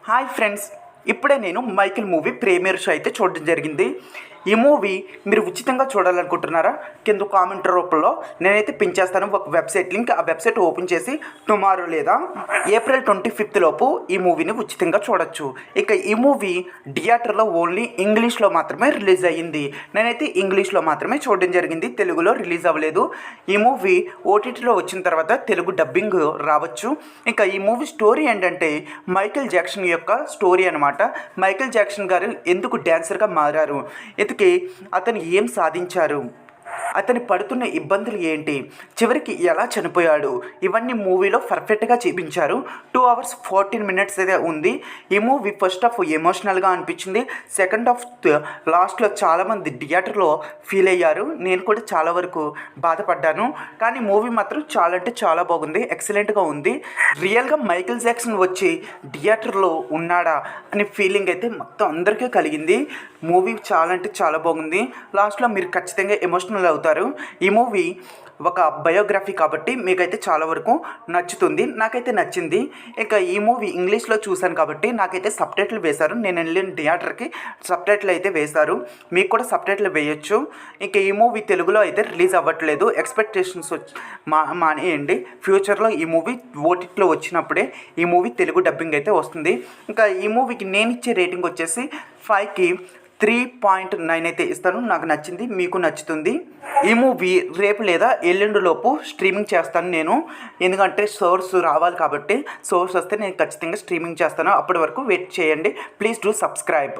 Hi friends, ఇప్పుడే నేను Michael movie premiere show అయితే చూడడం జరిగింది. ఈ మూవీ మీరు ఉచితంగా చూడాలనుకుంటున్నారా? కింద కామెంట్ రూపంలో నేనైతే పెంచేస్తాను ఒక వెబ్సైట్ లింక్. ఆ వెబ్సైట్ ఓపెన్ చేసి టుమారో లేదా ఏప్రిల్ 25 లోపు ఈ మూవీని ఉచితంగా చూడొచ్చు. ఇక ఈ మూవీ థియేటర్లో ఓన్లీ ఇంగ్లీష్లో మాత్రమే రిలీజ్ అయ్యింది. నేనైతే ఇంగ్లీష్లో మాత్రమే చూడడం జరిగింది, తెలుగులో రిలీజ్ అవ్వలేదు. ఈ మూవీ ఓటీటీలో వచ్చిన తర్వాత తెలుగు డబ్బింగ్ రావచ్చు. ఇంకా ఈ మూవీ స్టోరీ ఏంటంటే మైకేల్ జాక్సన్ యొక్క స్టోరీ అనమాట. మైకేల్ జాక్సన్ గారు ఎందుకు డ్యాన్సర్గా మారారు, అతను ఏం సాధించారు, అతని పడుతున్న ఇబ్బందులు ఏంటి, చివరికి ఎలా చనిపోయాడు, ఇవన్నీ మూవీలో పర్ఫెక్ట్గా చూపించారు. 2 hours 14 minutes అయితే ఉంది. ఈ మూవీ ఫస్ట్ హాఫ్ ఎమోషనల్గా అనిపించింది, సెకండ్ హాఫ్ లాస్ట్లో చాలామంది థియేటర్లో ఫీల్ అయ్యారు. నేను కూడా చాలా వరకు బాధపడ్డాను. కానీ మూవీ మాత్రం చాలా అంటే చాలా బాగుంది, ఎక్సలెంట్గా ఉంది. రియల్గా మైకేల్ జాక్సన్ వచ్చి థియేటర్లో ఉన్నాడా అనే ఫీలింగ్ అయితే మొత్తం అందరికీ కలిగింది. మూవీ చాలా అంటే చాలా బాగుంది. లాస్ట్లో మీరు ఖచ్చితంగా ఎమోషనల్ అవుతారు. ఈ మూవీ ఒక బయోగ్రఫీ కాబట్టి మీకైతే చాలా వరకు నచ్చుతుంది. నాకైతే నచ్చింది. ఇంకా ఈ మూవీ ఇంగ్లీష్లో చూశాను కాబట్టి నాకైతే సబ్టైటిల్ వేశారు. నేను వెళ్ళిన థియేటర్కి సబ్టైటిల్ అయితే వేశారు. మీకు కూడా సబ్టైటిల్ వేయచ్చు. ఇంకా ఈ మూవీ తెలుగులో అయితే రిలీజ్ అవ్వట్లేదు. ఎక్స్పెక్టేషన్స్ మానేయండి. ఫ్యూచర్లో ఈ మూవీ ఓటీటీలో వచ్చినప్పుడే ఈ మూవీ తెలుగు డబ్బింగ్ అయితే వస్తుంది. ఇంకా ఈ మూవీకి నేను ఇచ్చే రేటింగ్ వచ్చేసి 5కి 3.9 అయితే ఇస్తాను. నాకు నచ్చింది, మీకు నచ్చుతుంది. ఈ మూవీ రేపు లేదా ఎల్లుండిలోపు స్ట్రీమింగ్ చేస్తాను నేను, ఎందుకంటే సోర్స్ రావాలి కాబట్టి. సోర్స్ వస్తే నేను ఖచ్చితంగా స్ట్రీమింగ్ చేస్తాను. అప్పటి వరకు వెయిట్ చేయండి. Please do subscribe.